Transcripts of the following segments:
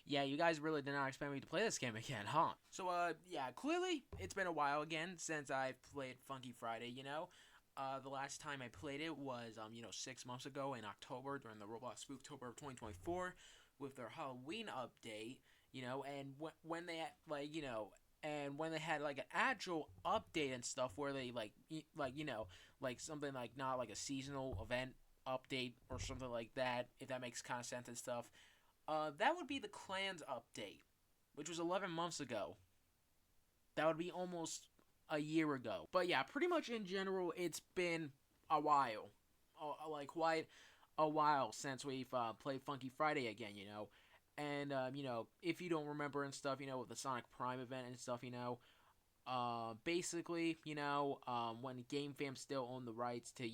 Yeah, you guys really did not expect me to play this game again, huh? So, yeah, clearly it's been a while again since I've played Funky Friday, you know? The last time I played it was, 6 months ago in October during the Roblox Spooktober of 2024 with their Halloween update, and when they, and when they had, like, an actual update and stuff where they, like, something like not like a seasonal event update or something like that, if that makes kind of sense and stuff. That would be the Clans update, which was 11 months ago. That would be almost a year ago. But yeah, pretty much in general, it's been a while. Like, quite a while since we've played Funky Friday again, And, if you don't remember and stuff, with the Sonic Prime event and stuff, basically, when Game Fam still owned the rights to,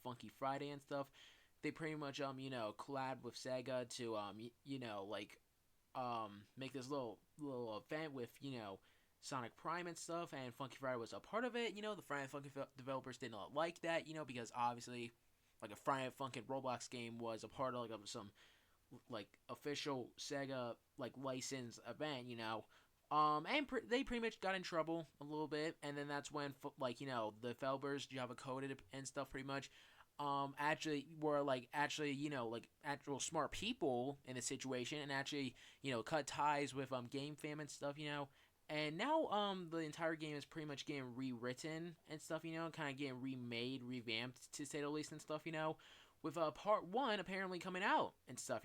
Funky Friday and stuff, they pretty much, collabed with Sega to, make this little event with Sonic Prime and stuff, and Funky Friday was a part of it. The Friday Funky developers did not like that, because obviously, like a Friday Funkin' Roblox game was a part of some like official Sega like license event, and they pretty much got in trouble a little bit, and then that's when the developers Java coded and stuff pretty much actually were like actually like actual smart people in the situation and actually cut ties with Game Fam and stuff, and now the entire game is pretty much getting rewritten and stuff, kind of getting remade, revamped to say the least and stuff, with part one apparently coming out and stuff,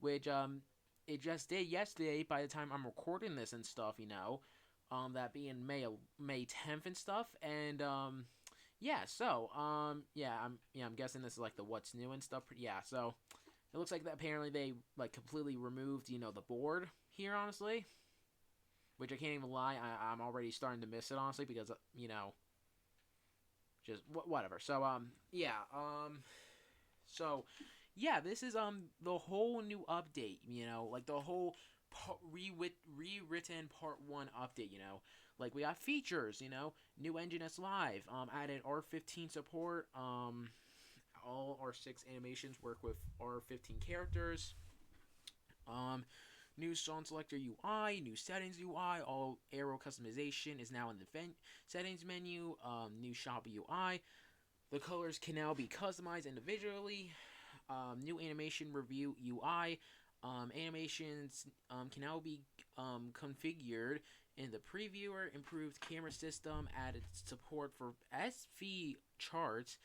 which it just did yesterday by the time I'm recording this and stuff, that being May 10th and stuff, and yeah, so I'm guessing this is like the what's new and stuff. Yeah, so it looks like that apparently they like completely removed the board here, honestly, which I can't even lie, I'm already starting to miss it honestly because just whatever. So so yeah, this is the whole new update, like the whole rewritten part 1 update, like we got features, new engine is live, added R15 support, all R6 animations work with R15 characters, new song selector UI, new settings UI, all arrow customization is now in the settings menu, new shop UI, the colors can now be customized individually, new animation review UI, animations can now be configured in the previewer, improved camera system, added support for SV charts,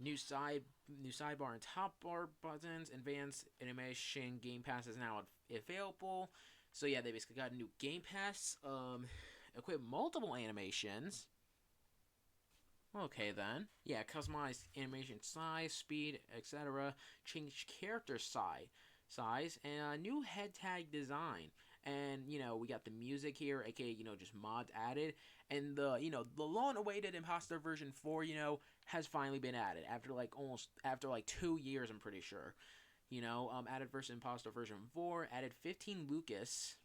new sidebar and top bar buttons, advanced animation game pass is now available. So yeah, they basically got a new game pass, equip multiple animations. Okay then. Yeah, customized animation size, speed, etc. Change character size, and a new head tag design. And we got the music here, aka just mods added, and the long-awaited Impostor version 4, has finally been added after like 2 years, I'm pretty sure. Added versus Impostor version 4, added 15 Lucas.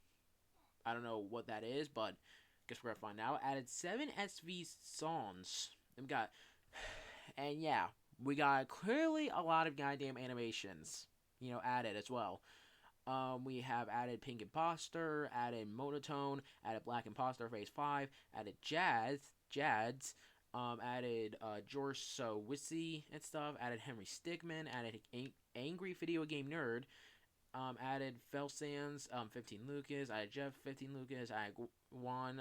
I don't know what that is, but guess we're gonna find out. Added 7 SV songs. And we got, and yeah, we got clearly a lot of goddamn animations, added as well. We have added Pink Imposter, added Monotone, added Black Imposter Phase 5, added Jads, added George Wissy and stuff, added Henry Stigman, added Angry Video Game Nerd, added Fell Sands, 15 Lucas, added Jeff, 15 Lucas, added Juan,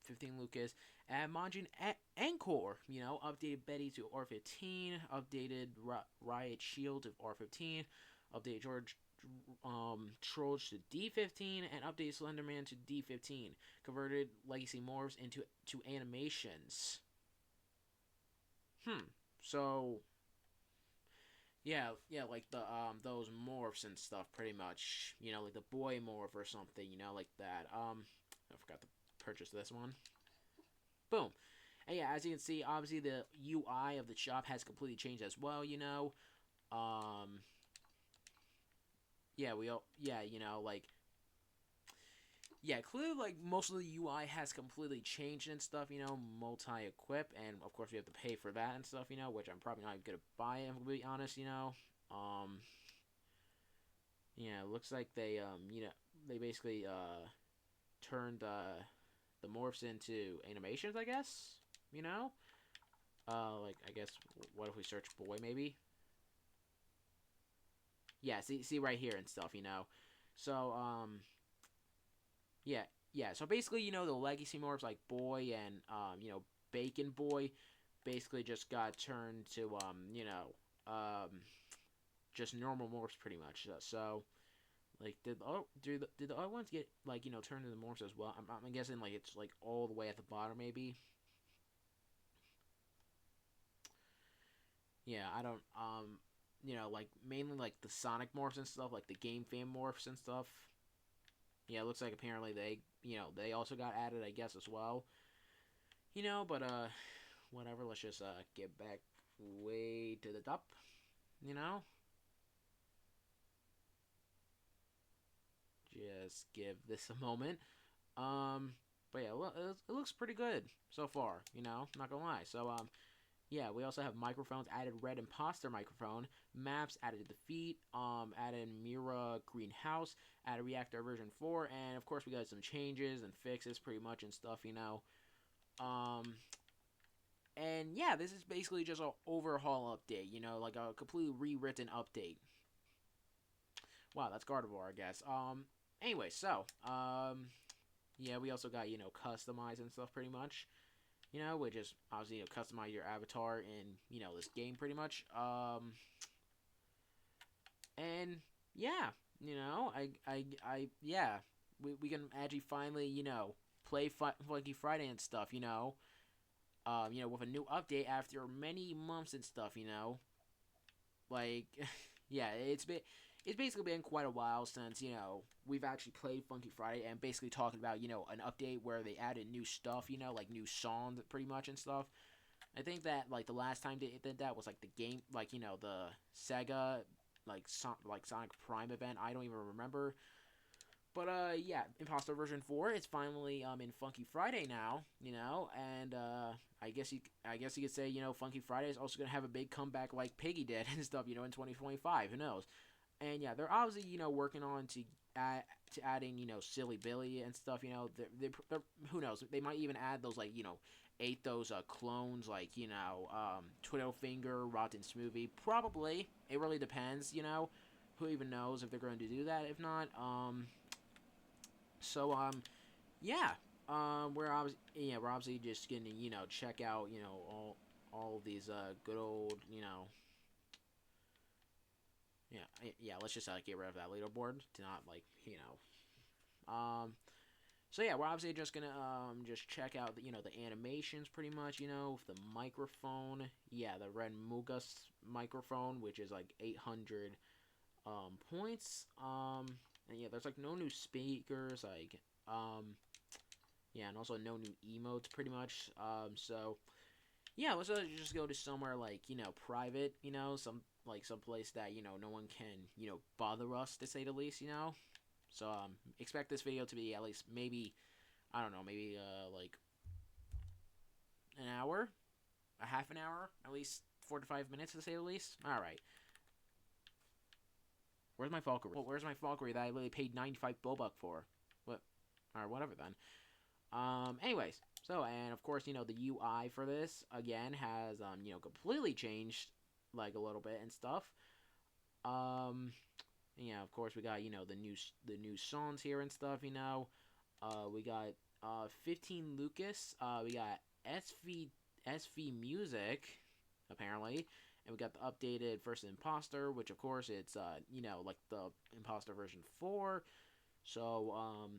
15 Lucas, added Majin Encore, updated Betty to R15, updated Riot Shield to R15, updated George Trolls to D15, and updated Slenderman to D15. Converted Legacy Morphs into animations. So yeah, like the those morphs and stuff, pretty much. Like the boy morph or something. Like that. I forgot to purchase this one. Boom. And yeah, as you can see, obviously the UI of the shop has completely changed as well. Um, yeah, like yeah, clearly like most of the UI has completely changed and stuff. Multi-equip, and of course we have to pay for that and stuff. Which I'm probably not gonna buy. If I'm gonna be honest. Um, yeah, it looks like they they basically turned the morphs into animations, I guess. You know, like I guess what if we search boy maybe? Yeah, see right here and stuff. So yeah, yeah. So basically, the legacy morphs like boy and bacon boy basically just got turned to just normal morphs pretty much. So like did the other ones get like turned into morphs as well? I'm guessing like it's like all the way at the bottom maybe. Yeah, I don't like mainly like the Sonic morphs and stuff, like the Game Fan morphs and stuff. Yeah, it looks like apparently they also got added, I guess, as well. But whatever. Let's just get back way to the top. You know, just give this a moment. But yeah, it looks pretty good so far. Not gonna lie. So yeah, we also have microphones added. Red imposter microphone. Maps added to the feet. Added Mira greenhouse. Added reactor version 4, and of course we got some changes and fixes pretty much and stuff. Um, and yeah, this is basically just an overhaul update. Like a completely rewritten update. Wow, that's Gardevoir, I guess. Anyway, so yeah, we also got customize and stuff pretty much. Which is obviously customize your avatar in this game pretty much. And yeah, yeah, we can actually finally play Funky Friday and stuff. With a new update after many months and stuff. Like yeah, it's basically been quite a while since we've actually played Funky Friday and basically talking about an update where they added new stuff, like new songs pretty much and stuff. I think that like the last time they did that was like the game, like the Sega like Sonic Prime event. I don't even remember. But yeah, Impostor version 4 is finally in Funky Friday now, and I guess you could say Funky Friday is also gonna have a big comeback like Piggy did and stuff, in 2025. Who knows? And yeah, they're obviously working on to adding Silly Billy and stuff. They're who knows? They might even add those like ate those clones like Twiddle Finger, Rotten Smoothie. Probably. It really depends. Who even knows if they're going to do that? If not, so yeah, we're obviously just gonna check out all of these good old yeah, let's just get rid of that leaderboard to not like so yeah, we're obviously just gonna just check out the animations pretty much with the microphone. Yeah, the Red Mugas microphone, which is like 800 points. And yeah, there's like no new speakers, like yeah, and also no new emotes pretty much. So yeah, let's just go to somewhere like private, some place that no one can bother us, to say the least. So expect this video to be at least maybe, I don't know, maybe like an hour, a half an hour, at least 4 to 5 minutes, to say the least. All right. Where's my Valkyrie? Where's my Valkyrie that I literally paid 95 Bulbuck for? What? Alright, whatever then. Anyways, so, and of course, the UI for this, again, has, completely changed, like, a little bit and stuff. Yeah, of course, we got, the new songs here and stuff, we got, 15 Lucas, we got SV Music, apparently, and we got the updated First Imposter, which of course it's like the Imposter version 4. So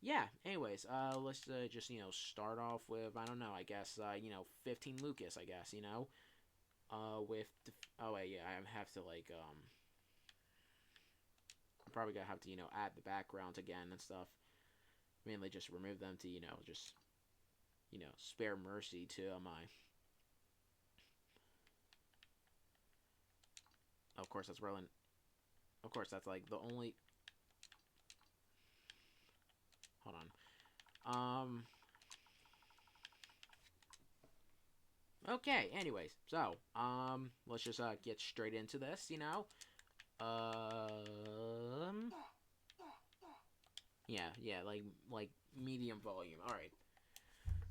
yeah. Anyways, let's just start off with, I don't know, I guess 15 Lucas, I guess with oh wait, yeah, I have to like I'm probably gonna have to add the backgrounds again and stuff. Mainly just remove them to just spare mercy to my. Of course, that's Roland. Of course, that's like the only. Hold on. Okay. Anyways, so let's just get straight into this. Yeah, like medium volume. All right,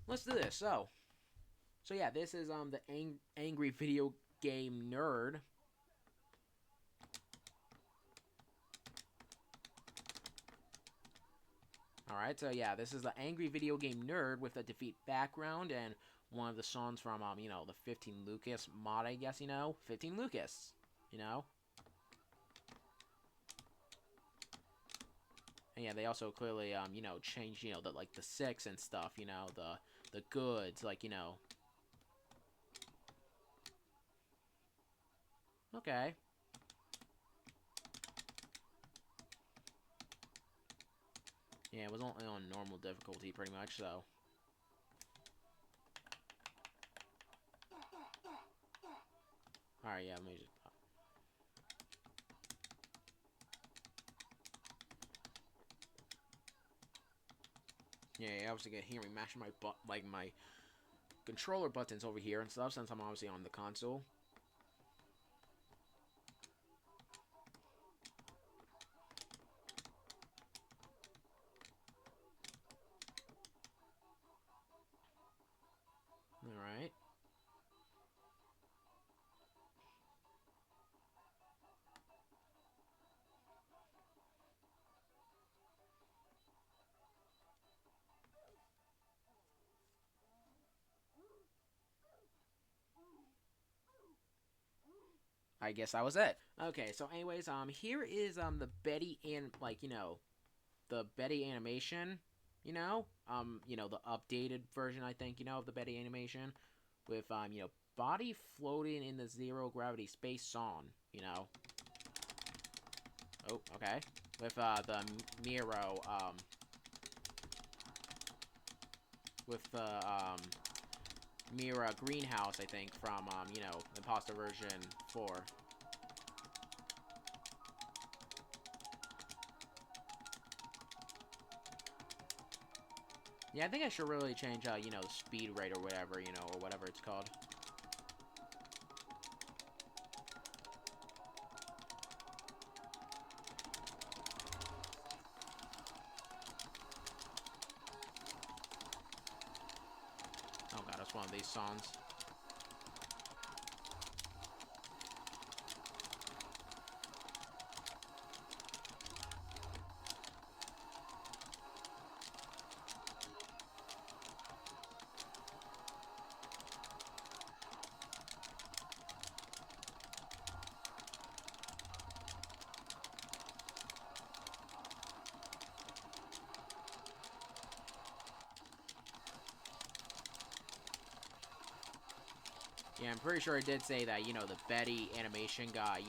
let's do this. So yeah, this is the angry video game nerd. Alright, so yeah, this is the angry video game nerd with a defeat background and one of the songs from, the 15 Lucas mod, I guess, 15 Lucas, you know? And yeah, they also clearly, changed, the 6 and stuff, the goods, Okay. Yeah, it was only on normal difficulty, pretty much, so. Alright, yeah, let me just... Yeah, you obviously can hear me mashing my controller buttons over here and stuff, since I'm obviously on the console. Alright. I guess that was it. Okay, so anyways, here is the Betty and the Betty animation, the updated version, I think, of the Betty animation with body floating in the zero gravity space song, Oh, okay. With the Miro, with the Mira greenhouse, I think, from Impostor version 4. Yeah, I think I should really change, the speed rate or whatever, or whatever it's called. Oh god, it's one of these songs. Yeah, I'm pretty sure it did say that, the Betty animation got,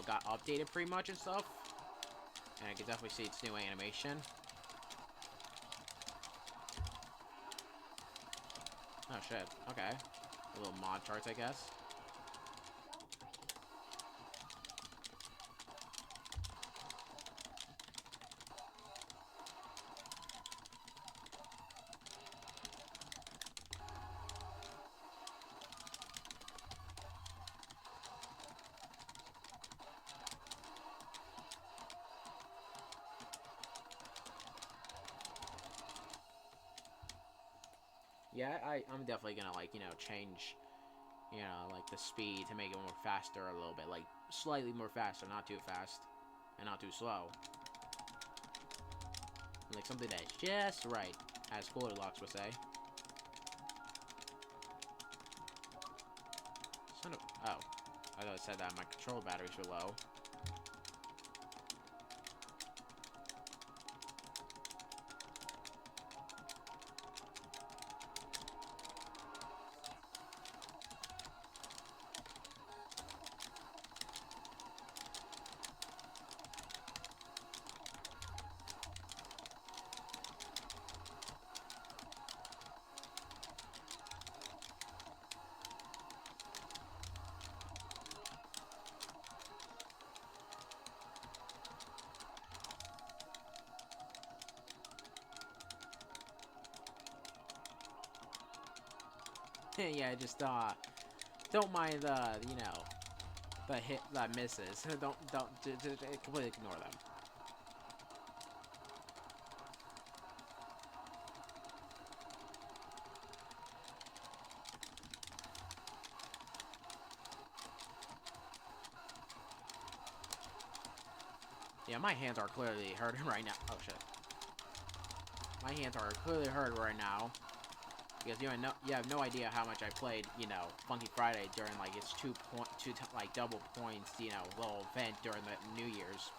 got updated pretty much and stuff. And I can definitely see its new animation. Oh, shit. Okay. A little mod charts, I guess. Yeah, I'm definitely gonna, change, the speed to make it more faster a little bit. Like, slightly more faster, not too fast. And not too slow. Like, something that's just right, as Goldilocks would say. Son of... Oh. I thought it said that my controller batteries were low. Yeah, just, don't mind the, the hit that misses. Don't, just completely ignore them. Yeah, my hands are clearly hurting right now. Oh shit. My hands are clearly hurting right now. Because you have no idea how much I played, you know, Funky Friday during like its like double points, you know, little event during the New Year's.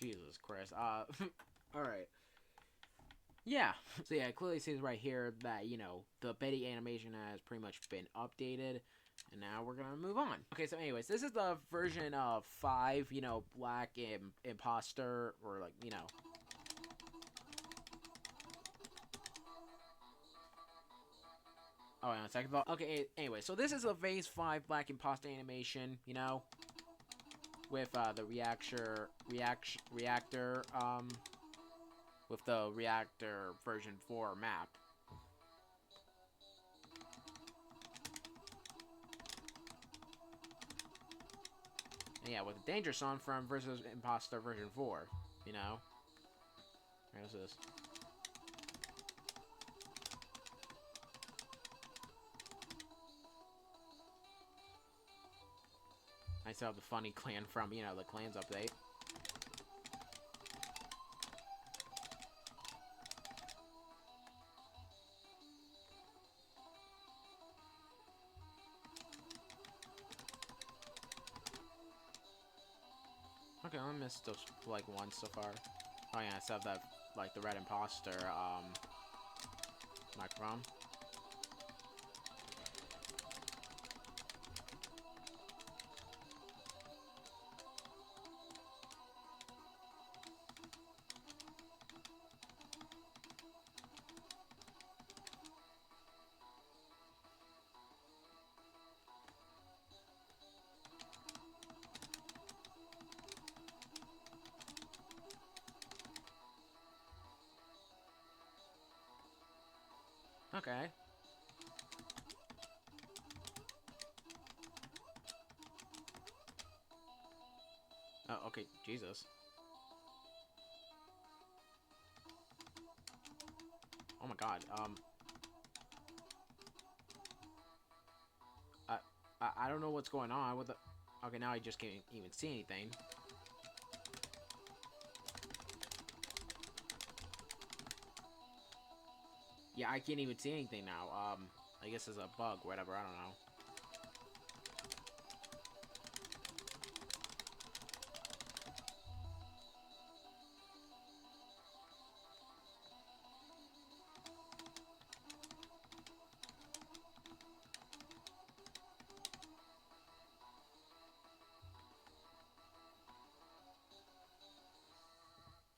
Jesus Christ. Alright. Yeah. So yeah, it clearly says right here that, you know, the Betty animation has pretty much been updated. And now we're gonna move on. Okay, so anyways, this is the version of 5, you know, Black Impostor, or like, you know. Oh, and a second thought. Okay, anyway, so this is a Phase 5 Black Impostor animation, you know, with the reactor, with the reactor version 4 map. And yeah, with the danger zone from versus Imposter version 4, you know. Where's this? I still have the funny clan from, you know, the clans update. Okay, I missed those, like, once so far. Oh yeah, I still have that, like, the red imposter, microphone. Okay. Oh, okay, Jesus. Oh my god, I don't know what's going on with the... Okay, now I just can't even see anything. Yeah, I can't even see anything now. I guess it's a bug, whatever, I don't know.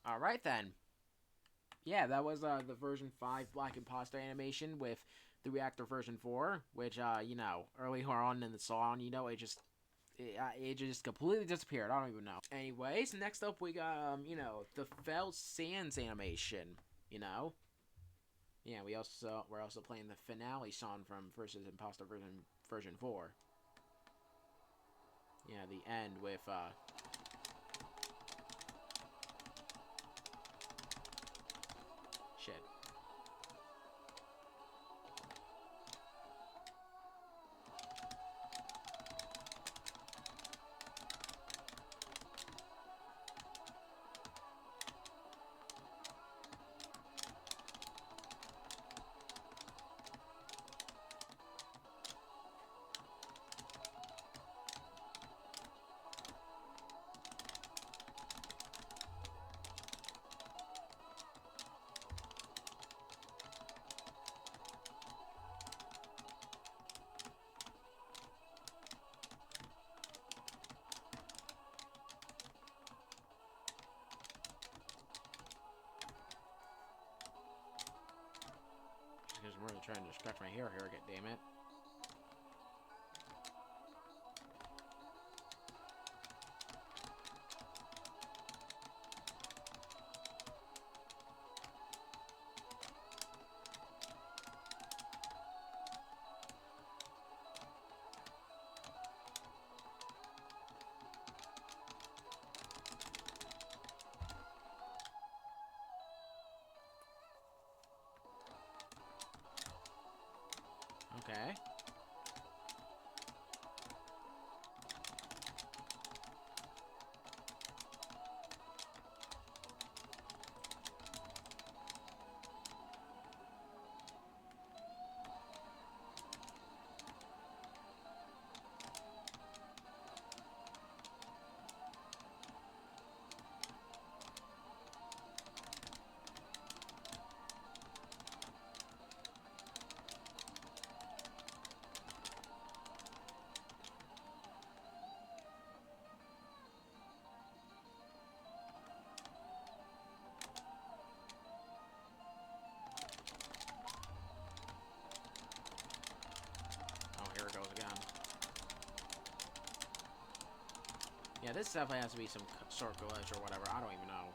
Alright then. Yeah, that was the version 5 Black Imposter animation with the Reactor version 4, which, you know, earlier on in the song, you know, it just completely disappeared. I don't even know. Anyways, next up we got, you know, the Felt Sands animation, you know. Yeah, we're also playing the finale song from versus Imposter version 4. Yeah, the end with, shit. trying to scratch my hair here, damn it. Okay. Oh, here it goes again. Yeah, this definitely has to be some sort of glitch or whatever. I don't even know.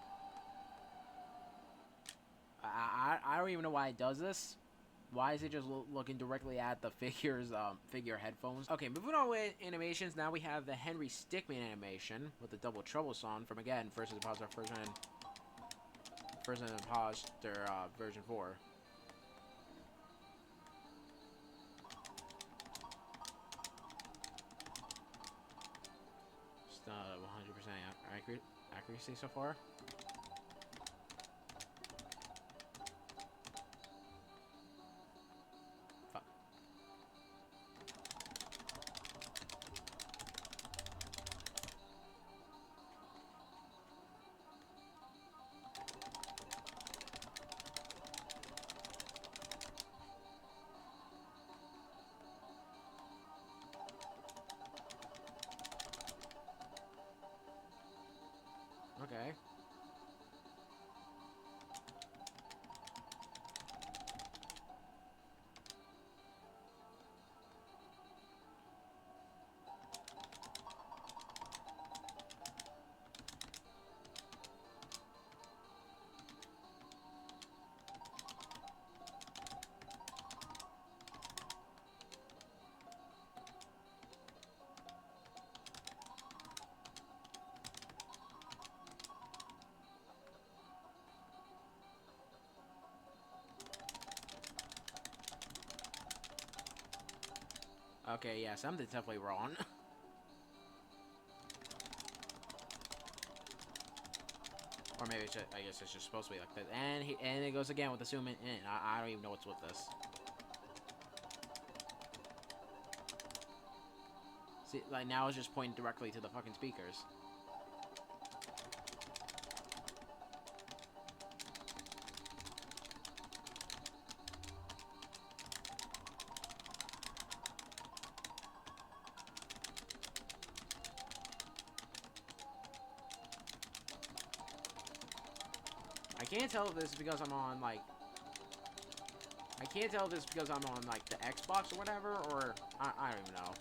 I don't even know why it does this. Why is it just looking directly at the figure headphones? Okay, moving on with animations. Now we have the Henry Stickmin animation with the Double Trouble song from, again, First Impostor version 4. Just 100% accuracy so far. Okay. Okay, yeah, something's definitely wrong. Or maybe it's just, I guess it's just supposed to be like that. And it goes again with the zoom in. I don't even know what's with this. See, like now it's just pointing directly to the fucking speakers. I can't tell if this is because I'm on, like... I can't tell if this is because I'm on, like, the Xbox or whatever, or... I don't even know.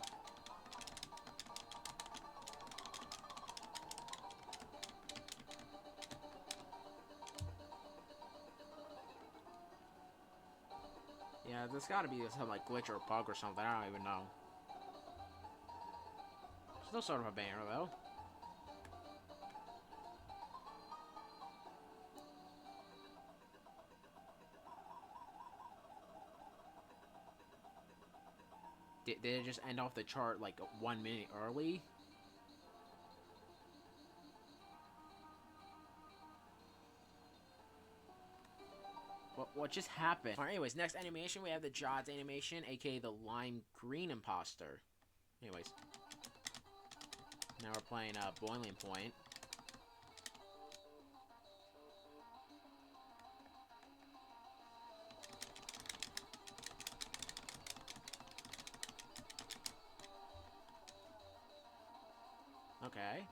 Yeah, there's gotta be some, like, glitch or bug or something. I don't even know. There's no sort of a banner, though. Did it just end off the chart like 1 minute early? What just happened? Alright, anyways, next animation we have the Jods animation, aka the lime green imposter. Anyways. Now we're playing Boiling Point. Okay.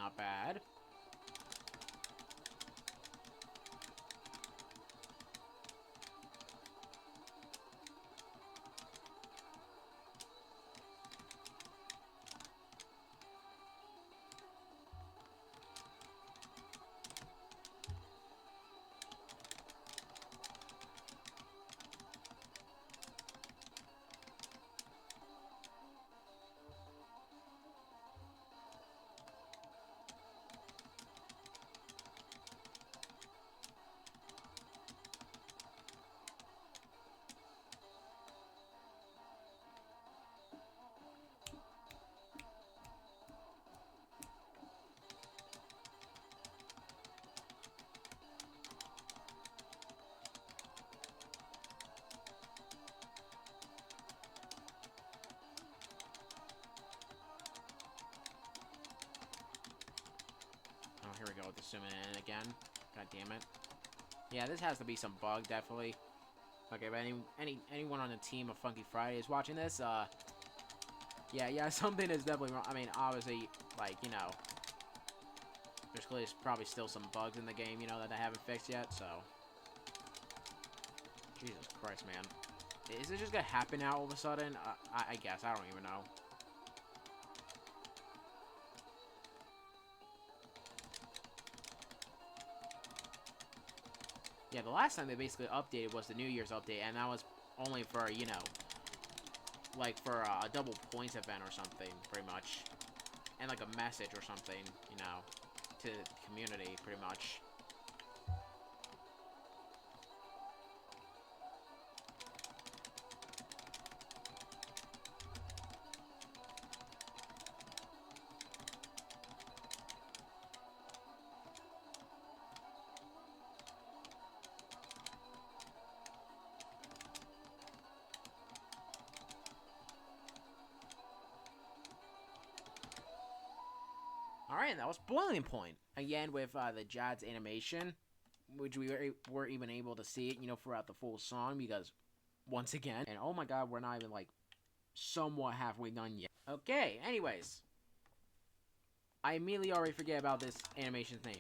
Not bad. Oh, here we go with the zooming in again. God damn it. Yeah, this has to be some bug, definitely. Okay, but anyone on the team of Funky Friday is watching this, yeah, something is definitely wrong. I mean, obviously, like, you know, there's clearly probably still some bugs in the game, you know, that I haven't fixed yet, so. Jesus Christ, man. Is it just gonna happen now all of a sudden? I guess, I don't even know. Yeah, the last time they basically updated was the New Year's update, and that was only for, you know, like for a double points event or something, pretty much. And like a message or something, you know, to the community, pretty much. Alright, that was Boiling Point. Again, with the Jad's animation, which we were even able to see it, you know, throughout the full song, because, once again, and oh my god, we're not even, like, somewhat halfway done yet. Okay, anyways. I immediately already forget about this animation's name.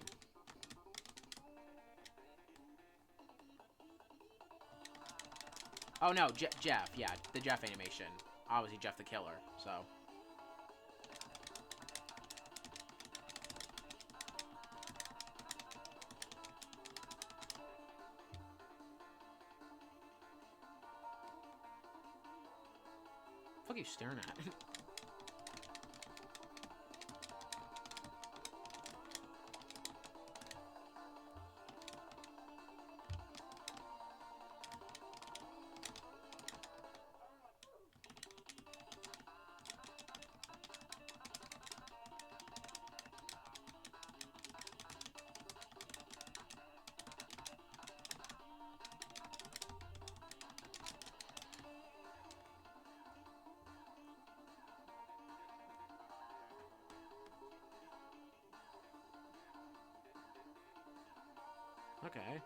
Oh no, Jeff, yeah, the Jeff animation. Obviously Jeff the Killer, so... What the fuck are you staring at? Okay.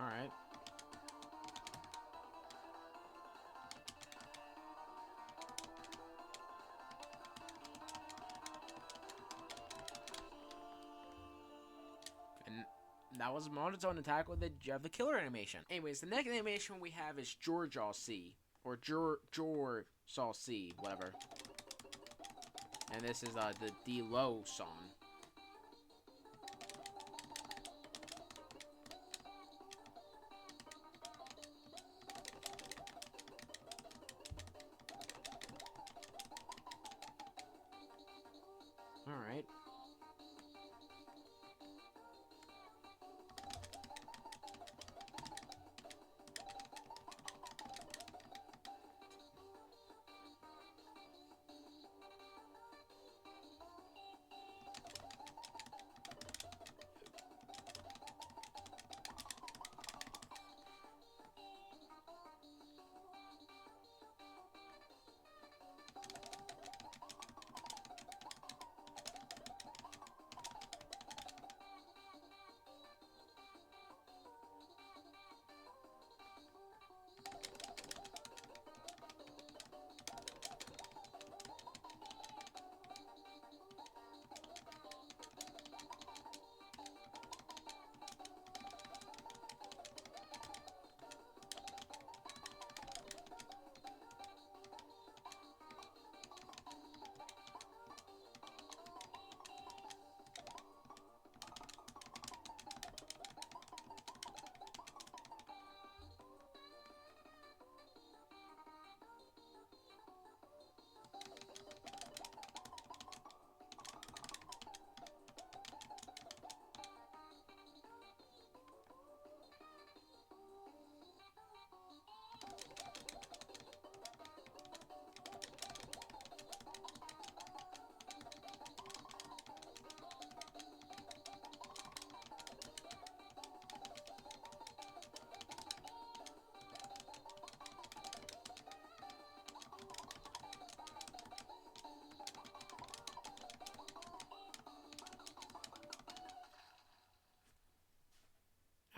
Alright. that was a monotone attack with the killer animation. Anyways, the next animation we have is Georgeall C. Or Jor-Saw C, whatever. And this is the D-Low song. Alright.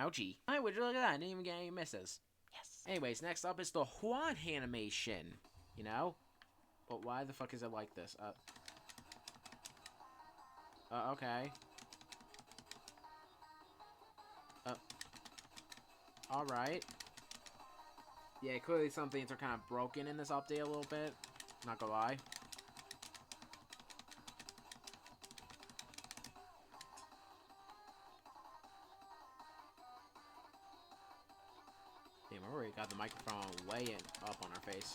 Ouchie. Hey, would you look at that? I didn't even get any misses. Yes. Anyways, next up is the Juan animation. You know? But why the fuck is it like this? Okay. Alright. Yeah, clearly some things are kind of broken in this update a little bit. Not gonna lie. Damn, I already got the microphone way up on our face.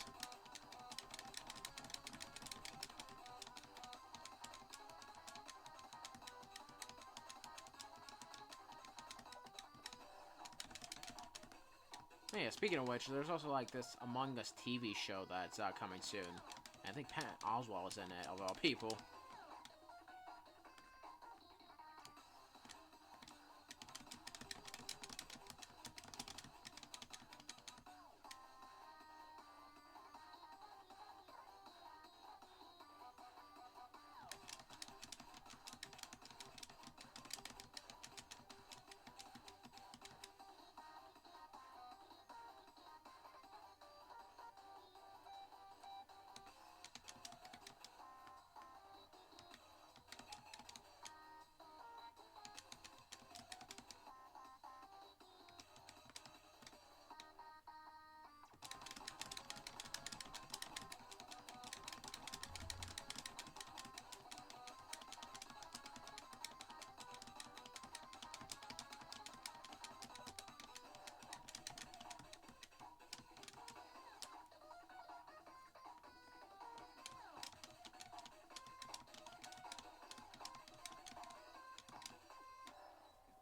Yeah, speaking of which, there's also like this Among Us TV show that's coming soon. And I think Pat Oswalt is in it, of all people.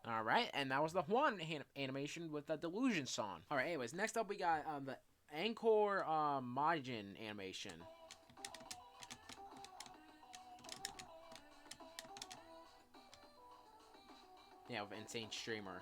Alright, and that was the Juan animation with the Delusion song. Alright, anyways, next up we got the Angkor Majin animation. Yeah, with Insane Streamer.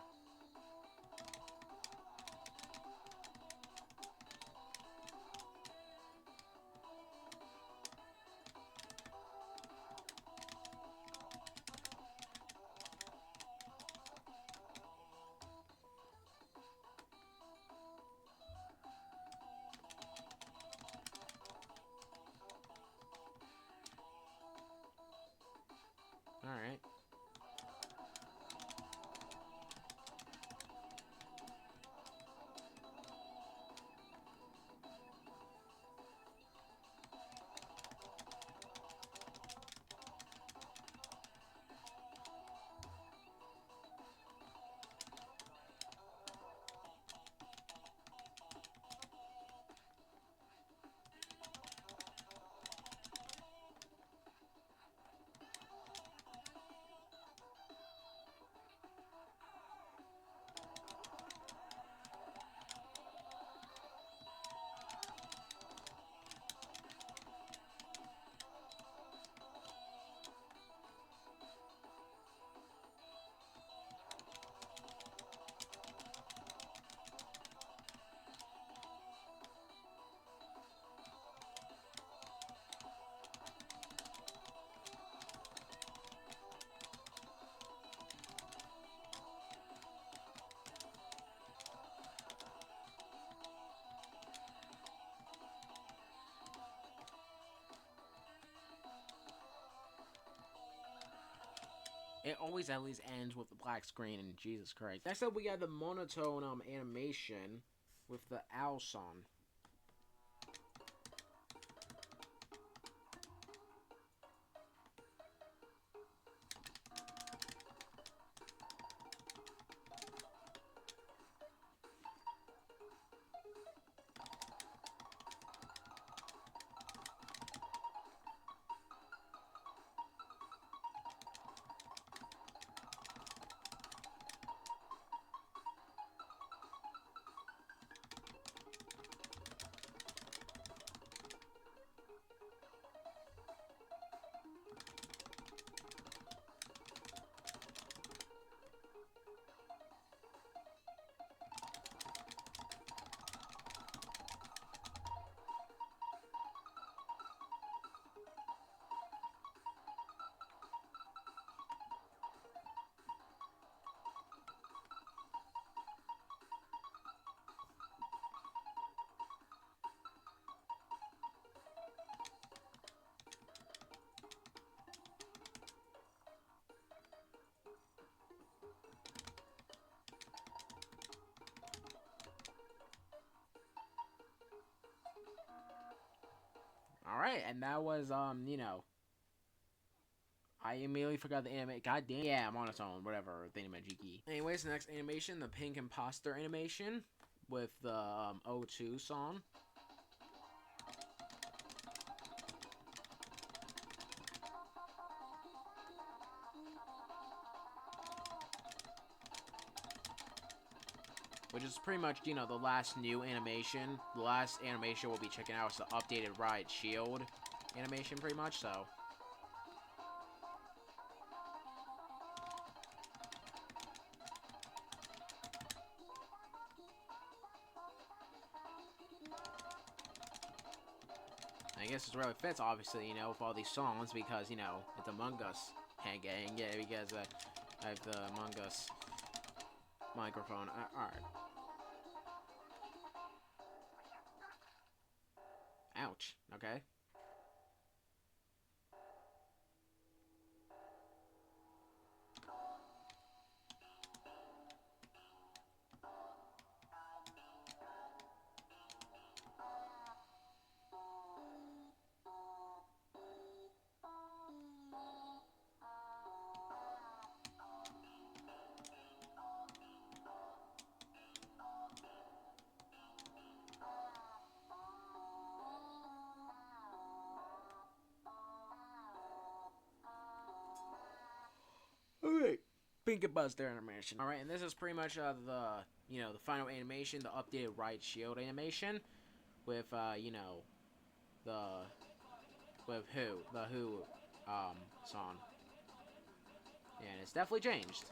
Alright. It always at least ends with the black screen, and Jesus Christ. Next up, we got the monotone animation with the owl song. Alright, and that was, you know, I immediately forgot the anime. God damn. Yeah, monotone, whatever, thingamajiggy. Anyways, the next animation, the pink imposter animation with the O2 song. Which is pretty much, you know, the last new animation. The last animation we'll be checking out is the updated Riot Shield animation, pretty much, so. I guess it really fits, obviously, you know, with all these songs, because, you know, it's Among Us gang. Yeah, because I have the Among Us microphone. Alright. Ouch. Okay. Okay. Pink Buster animation. Alright, and this is pretty much the, you know, the final animation, the updated Riot Shield animation with, you know, the Who song. And it's definitely changed.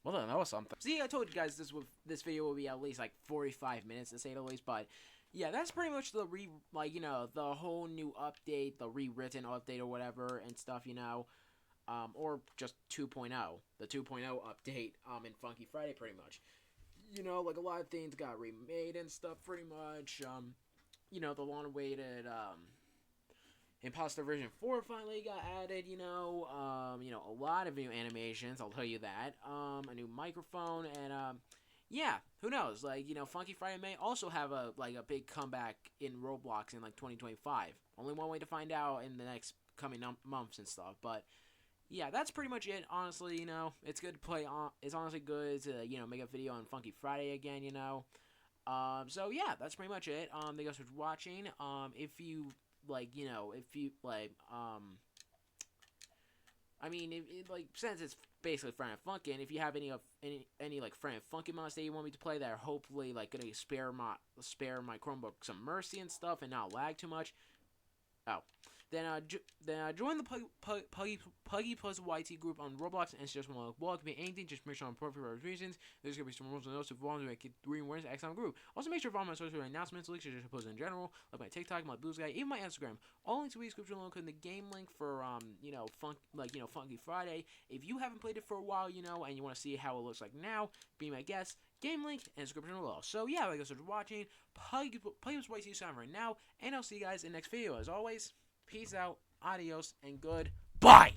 Well, then that was something. See, I told you guys this video will be at least like 45 minutes to say the least, but yeah, that's pretty much the the whole new update, the rewritten update or whatever and stuff, or just 2.0, the 2.0 update in Funky Friday, pretty much. Like a lot of things got remade and stuff, pretty much. The long-awaited Impostor Version 4 finally got added, a lot of new animations, I'll tell you that. A new microphone, and, yeah, who knows? Like, Funky Friday may also have a big comeback in Roblox in, 2025. Only one way to find out in the next coming months and stuff, but yeah, that's pretty much it, honestly, it's good to play on, it's honestly good to, make a video on Funky Friday again, so yeah, that's pretty much it, thank you guys for watching, if you, I mean, since it's basically Friday Funkin', if you have any Friday Funkin' mods that you want me to play that are hopefully, gonna spare my Chromebook some mercy and stuff and not lag too much, then join the Puggy plus YT group on Roblox and suggest one wall. It can be anything, just make sure on appropriate reasons. There's gonna be some rules and notes to follow to make it 3 warnings exiled group. Also make sure to follow my social announcements, links are just posted in general, like my TikTok, my Blue Sky, even my Instagram. All links will be in the description below, including the game link for Funky Friday. If you haven't played it for a while, and you want to see how it looks like now, be my guest. Game link and description below. So yeah, like I said, watching Puggy plus YT sign right now, and I'll see you guys in the next video. As always, peace out, adios, and goodbye.